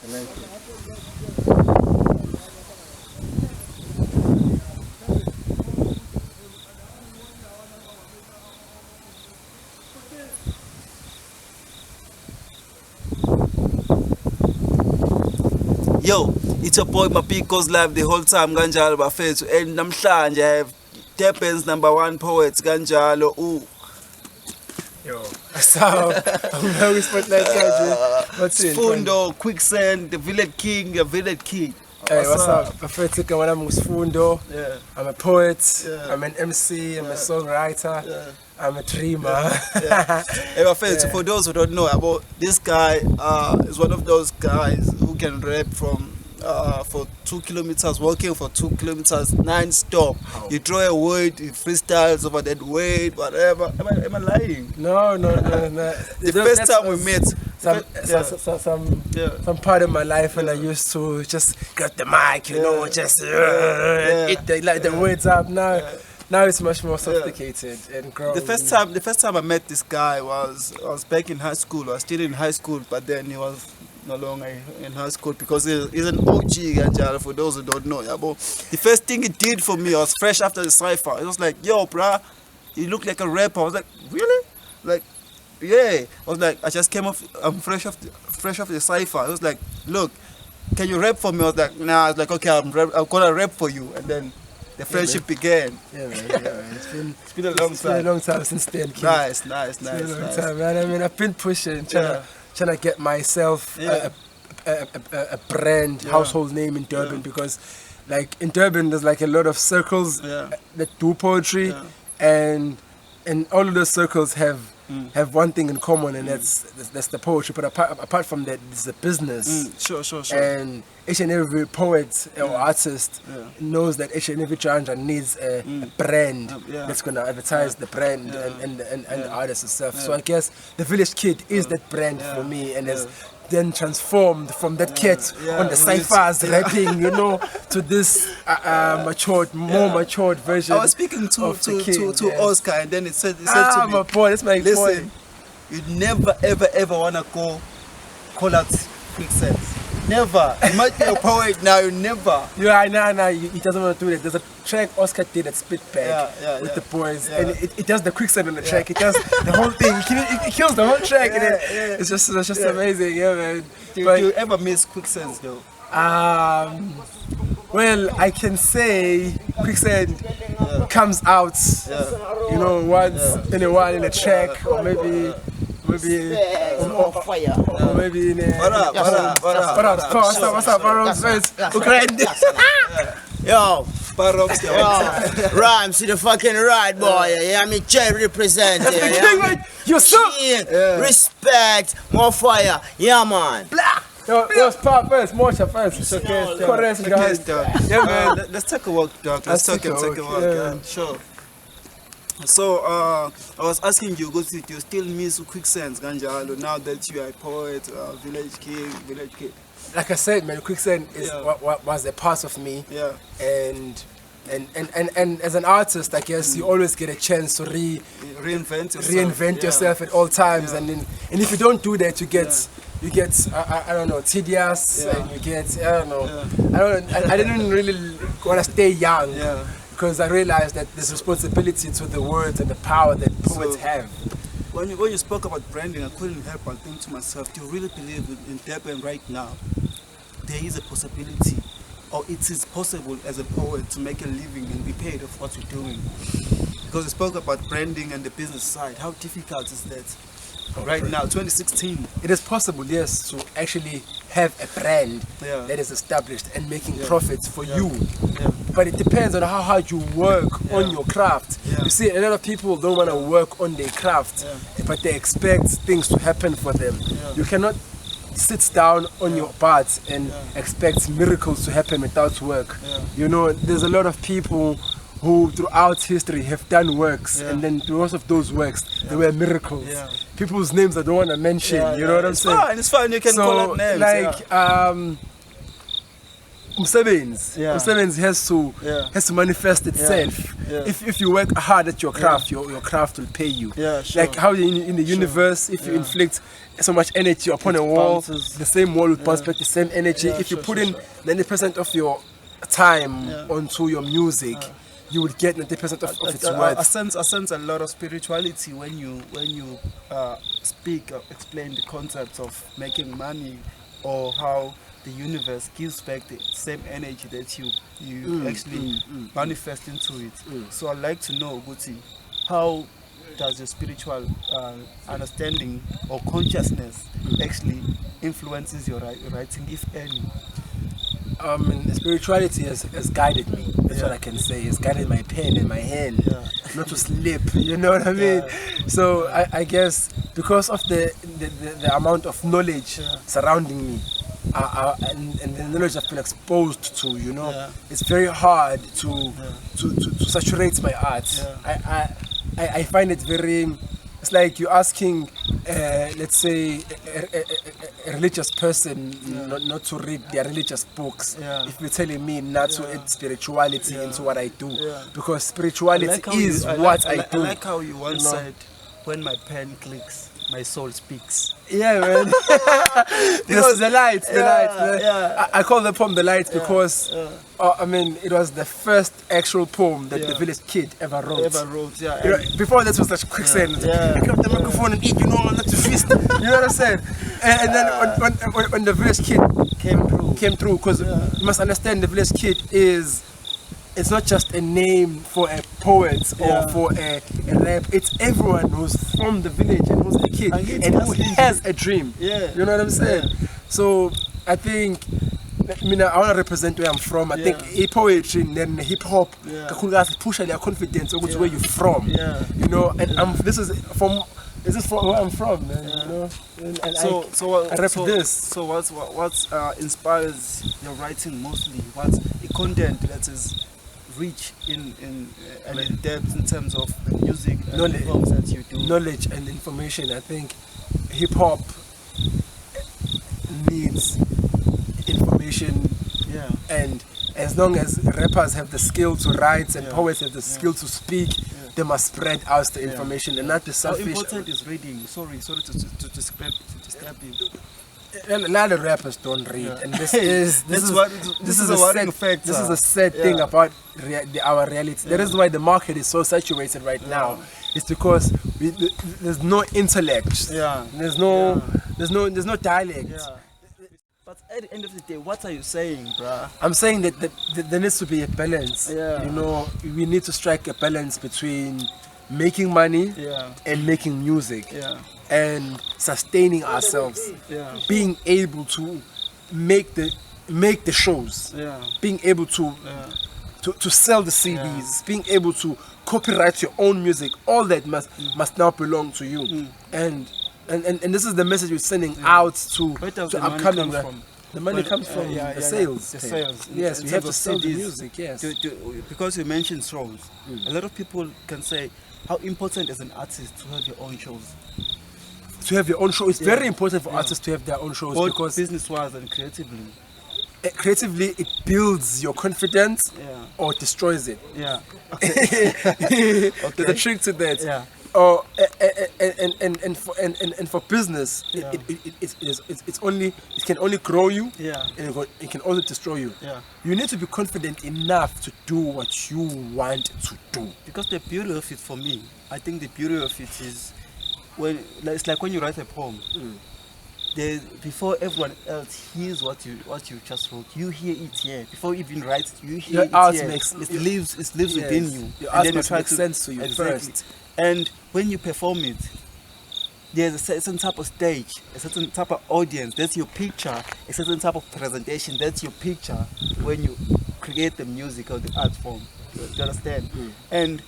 I like it. Yo, it's your boy Mabhie Goes live the whole time kanjalo bafethu, and namhlanje I have Durban's #1 poet kanjalo. Yo, so I'm very spotlight guys. What's in? Fundo, Quicksand, the village king, the village king. Hey, what's up? Bafethu, when I'm Fundo. Yeah. I'm a poet. Yeah. I'm an MC. I'm a songwriter. Yeah. I'm a dreamer. Yeah. Hey, bafethu, for those who don't know about this guy, is one of those guys who can rap from for 2 kilometers, walking for 2 kilometers non-stop. You throw a word, he freestyles over that word, whatever. Am I lying? No. The first time we met, some part of my life when I used to just grab the mic, you know, just eat the words up. Now it's much more sophisticated and grown. The first time I met this guy I was back in high school. I was still in high school, but then he was no longer in high school because he's an OG Ganjala, for those who don't know. Yeah, but the first thing he did for me, I was fresh after the cypher. It was like, yo, bruh, you look like a rapper. I was like, really? Like, yeah. I was like, I just came off, I'm fresh off the cypher. I was like, look, can you rap for me? I was like, nah. I was like, okay, I'm gonna rap for you. And then the friendship began. Yeah, man. It's been a long time. It's been a long time since then, kid. Nice. It's been a long time, man. I mean, I've been pushing, trying to get myself a brand, household name in Durban, because like in Durban there's like a lot of circles that do poetry, and all of those circles have one thing in common, and that's the poetry. But apart from that, it's the business. Sure. And each and every poet or artist knows that each and every genre needs a brand that's gonna advertise the brand and the artist itself. So I guess the Village Kid is that brand for me, and has then transformed from that kid on the ciphers rapping, you know, to this more matured version. I was speaking to Oscar, and then it said to me, my boy, that's my listen, you'd never ever wanna call out Quicksand. Never. You might be a poet now, you never. Yeah, nah, he doesn't want to do that. There's a track Oscar did at Spitbag with the boys, and it does the Quicksand on the track. It does the whole thing. It kills the whole track, and it's just amazing, man. Do you ever miss Quicksand though? Well, I can say Quicksand comes out, you know, once in a while in a track, or maybe more fire. Or maybe in a... What up? What's up, Ukraine? Yo, Rhymes to the fucking right, boy. Yeah, I'm Jerry represent. You suck. Respect, more fire. Yeah, man. Yo, Spa first, Mocha first. It's okay. Correct, guys. Yeah, man. Let's take a walk, dog. Let's take a walk. Yeah. Sure. So, I was asking you, Gudie, do you still miss Quicksand, Ganjalo, now that you are a poet, village kid? Like I said, man, Quicksand is what was a part of me. Yeah. And as an artist, I guess you always get a chance to reinvent yourself at all times. And if you don't do that, you get I don't know, tedious, and you get I didn't really want to stay young. Because I realized that there's responsibility to the words and the power that poets have. When you spoke about branding, I couldn't help but think to myself, do you really believe in Durban right now there is a possibility, or it is possible as a poet to make a living and be paid of what you're doing? Because you spoke about branding and the business side. How difficult is that? Right now, 2016. It is possible, yes, to actually have a brand that is established and making profits for you. But it depends on how hard you work on your craft. You see, a lot of people don't want to work on their craft, but they expect things to happen for them. You cannot sit down on your butt and expect miracles to happen without work. You know, there's a lot of people who throughout history have done works, and then most of those works, they were miracles. People's names I don't want to mention, you know what I'm saying? It's fine, you can call out names. Like, umsebenzi has to manifest itself. If you work hard at your craft, your craft will pay you. Like how in the universe, if you inflict so much energy upon a wall, the same wall will bounce back the same energy. If you put in 90% of your time onto your music, you would get 90% of its worth. I sense a lot of spirituality when you speak or explain the concepts of making money, or how the universe gives back the same energy that you actually manifest into it. So I'd like to know, Gudie, how does your spiritual understanding or consciousness actually influences your writing, if any? Spirituality has guided me. That's what I can say. It's guided my pen in my hand, not to slip. You know what I mean? So I guess because of the amount of knowledge surrounding me, and the knowledge I've been exposed to, you know, it's very hard to saturate my art. I find it very. It's like you're asking, let's say, a religious person not to read their religious books. If you're telling me not to add spirituality into what I do, because spirituality is what I do. I like how you once said, "When my pen clicks, my soul speaks." Yeah, man. Because the lights. I call the poem The Lights because, I mean, it was the first actual poem that the village kid ever wrote. You know, before that was such a quick sentence. Pick up the microphone and eat, you know, not to feast. You know what I'm saying? And then when the village kid came through, because you must understand the village kid it's not just a name for a poet or for a rap. It's everyone who's from the village and who's a kid and who has a dream. You know what I'm saying? So I think, I want to represent where I'm from. I think poetry and then hip hop push their confidence over to where you're from. You know, and this is from where I'm from, man. You know, and I rep this. So what inspires your writing mostly? What's the content that is rich in depth in terms of the music and knowledge, the songs that you do? Knowledge and information. I think hip hop needs information, and as long as rappers have the skill to write and poets have the skill to speak, they must spread out the information and not be selfish. How important is reading? Sorry to disturb you. A lot of rappers don't read, and this is a sad thing about our reality. The reason why the market is so saturated right now is because there's no intellect. There's no dialect. But at the end of the day, what are you saying, bruh? I'm saying that there needs to be a balance. You know, we need to strike a balance between making money and making music. And sustaining ourselves, being able to make the shows, being able to sell the CDs, being able to copyright your own music, all that must now belong to you. And this is the message we're sending out to upcoming. The money comes from the sales. Yes, we have to sell the music. Yes, because you mentioned shows, a lot of people can say, how important as an artist to have your own shows. To have your own show, it's very important for artists to have their own shows, both because business-wise and creatively. Creatively, it builds your confidence or destroys it. There's a trick to that. And for business, it can only grow you, and it can also destroy you. You need to be confident enough to do what you want to do. Because the beauty of it, for me, I think the beauty of it is, it's like when you write a poem, before everyone else hears what you just wrote, you hear it here. Before you even write it, you hear it here. It lives within you. Your art must make sense to you first. And when you perform it, there's a certain type of stage, a certain type of audience. That's your picture. A certain type of presentation. That's your picture when you create the music or the art form. Do you understand? And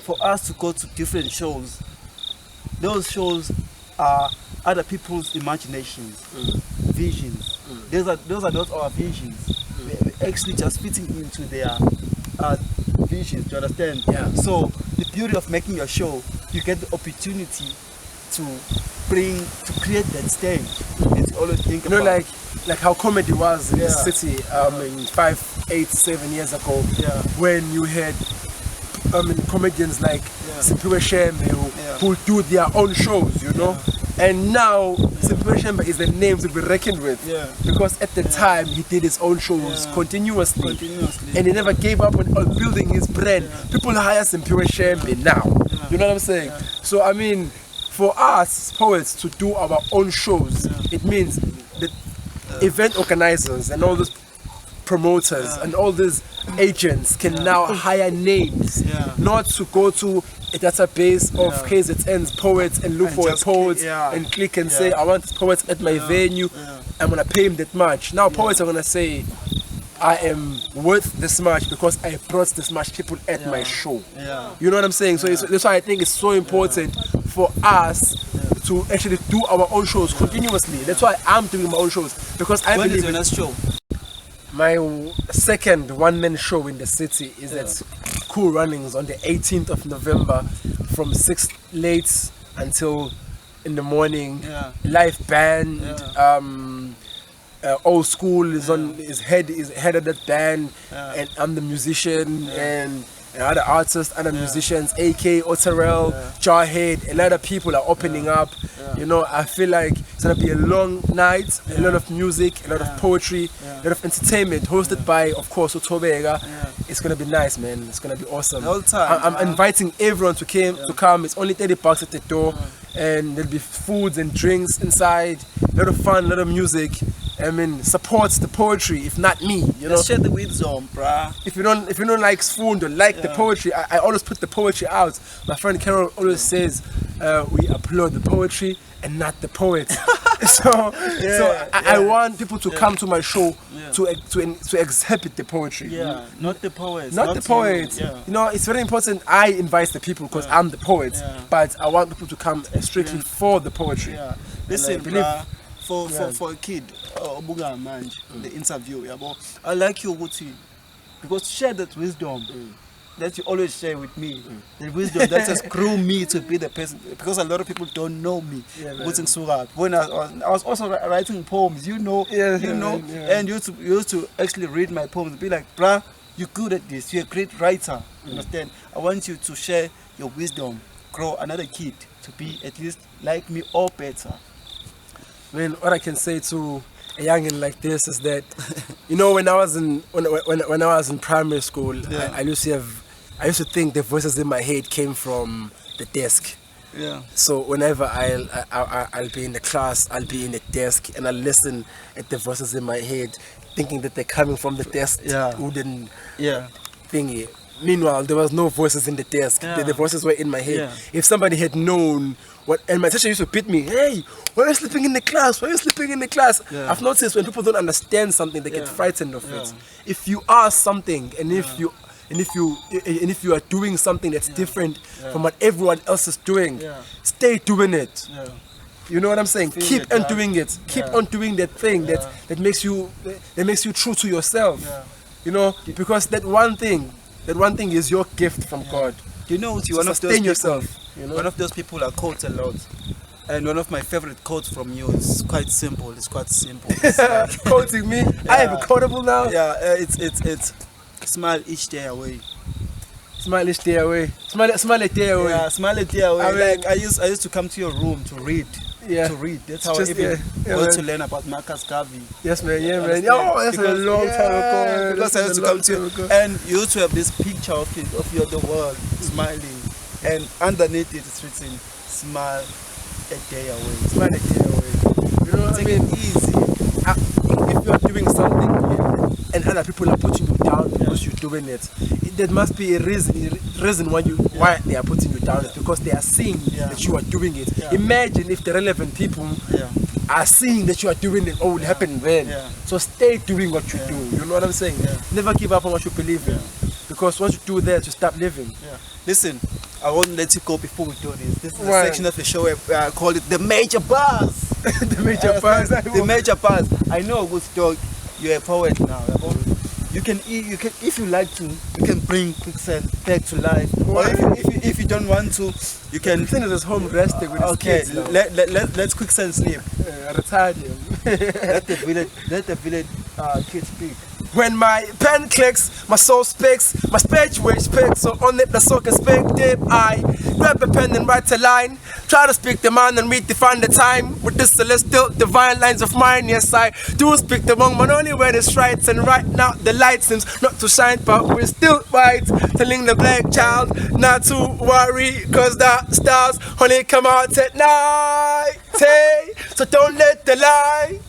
for us to go to different shows, those shows are other people's imaginations, visions. Those are not our visions. We're actually just fitting into their visions. Do you understand? So the beauty of making your show, you get the opportunity to create that stage. It's always think You know, about. like how comedy was in the city in 5, 8, 7 years ago, when you had comedians like Simpiwe Shembe who do their own shows, you know. And now Simpiwe Shembe is the name to be reckoned with, because at the time he did his own shows continuously, and he never gave up on building his brand. People hire Simpiwe Shembe now, you know what I'm saying? So I mean, for us poets to do our own shows, it means that event organizers and all those promoters and all these agents can now hire names, not to go to a database of KZN's poets and look for a poet and click and say, I want this poet at my venue, I'm gonna pay him that much. Now poets are gonna say, I am worth this much because I brought this much people at my show. You know what I'm saying? So that's why I think it's so important for us to actually do our own shows continuously. That's why I'm doing my own shows, because I When believe is your next show? my second one-man show in the city is at Cool Runnings on the 18th of November from 6 late until in the morning. Live band, Old School is head of that band, and I'm the musician, and other artists, other musicians, AK, Otarel, Jarhead, a lot of people are opening up. You know, I feel like it's gonna be a long night, a lot of music, a lot of poetry, a lot of entertainment, hosted by, of course, Otobega. It's gonna be nice, man. It's gonna be awesome. The whole time, I'm inviting everyone to come. It's only $30 at the door, and there'll be foods and drinks inside. A lot of fun, a lot of music. I mean, supports the poetry, if not me. You know, Let's share the wisdom, bruh. if you don't like spoon or like the poetry, I always put the poetry out. My friend Carol always says we applaud the poetry and not the poet. so I want people to come to my show to exhibit the poetry. Not the poets. Not the poet. You know, it's very important I invite the people because I'm the poet, but I want people to come strictly for the poetry. Listen, believe- bruh, for a kid, Obuga Manj, the interview, I like you, Gudie, because share that wisdom that you always share with me, the wisdom that has grew me to be the person, because a lot of people don't know me. When I was also writing poems, you know, and you used to actually read my poems, be like, bruh, you're good at this, you're a great writer, understand? I want you to share your wisdom, grow another kid to be at least like me or better. I mean, what I can say to a youngin like this is that, you know, when I was in primary school, I used to think the voices in my head came from the desk. So whenever I'll be in the class, I'll be in the desk and I'll listen at the voices in my head, thinking that they're coming from the desk wooden thingy. Meanwhile, there was no voices in the desk. The voices were in my head. If somebody had known what, and my teacher used to beat me, hey, why are you sleeping in the class? Why are you sleeping in the class? I've noticed when people don't understand something, they get frightened of it. If you are something, and if you are doing something that's different from what everyone else is doing, stay doing it. You know what I'm saying? Keep on doing it. Keep on doing that thing that makes you true to yourself. You know, because that one thing is your gift from God. You know, So one of those sustain people, yourself. You know? one of those people I quote a lot, and one of my favorite quotes from you is quite simple. It's quite simple. It's like, Quoting me, I am quotable now. it's smile each day away. Smile each day away. Smile a day away. Yeah, smile a day away. I mean, like I used to come to your room to read. Yeah. To read. That's how Just- I even yeah, got man. to learn about Marcus Garvey. Yes, man. Yeah, man. Understand? Oh, that's a long time ago. Because I used to come to you, and you used to have this picture of you of the world smiling, and underneath it is written, "Smile a day away." Smile a day away. You know what I mean? Easy. If you are doing something and other people are putting you down because you're doing it, there must be a reason why they are putting you down. It's because they are seeing that you are doing it. Imagine if the relevant people are seeing that you are doing it, what will happen then? So stay doing what you do. You know what I'm saying? Never give up on what you believe in. Because once you do that, you stop living. Listen, I won't let you go before we do this. This is the section of the show where I call it the major bars. The major bars. The major bars. I know, good dog, you're a poet now. You can if you like to, you can bring Quicksand back to life. Or if you don't want to, you can. The thing is home resting with his kids now. Let's Quicksand sleep. Retired him. Let the village kids speak. When my pen clicks, my soul speaks, my speech which speaks, so on it the soul can speak deep. I grab a pen and write a line, try to speak the man and redefine the time with the celestial divine lines of mine. Yes, I do speak the wrong man only when it's right, and right now the light seems not to shine, but we're still white, telling the black child not to worry, cause the stars only come out at night. Hey, so don't let the light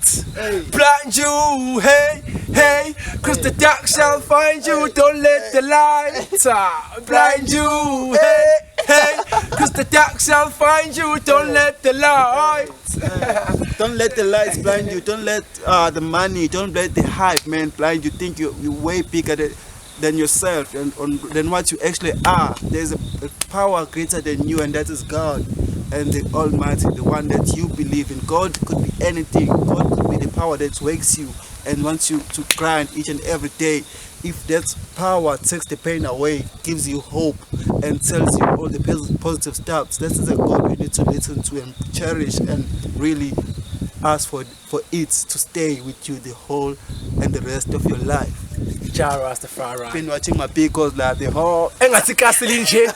blind you. Hey, hey, cause the dark shall find you. Don't let the light blind you. Hey, hey, cause the dark shall find you. Don't let the light. Don't let the lights blind you. Don't let the money, don't let the hype, man, blind you. Think you're way bigger than yourself and than what you actually are. There's a power greater than you, and that is God and the Almighty, the one that you believe in. God could be anything. God could be the power that wakes you and wants you to grind each and every day. If that power takes the pain away, gives you hope, and tells you all the positive stuff, this is a God we need to listen to and cherish and really ask for it to stay with you the whole and the rest of your life. Rastafari. Been watching Mabhie Goes like the whole Angith Ikasi Linje.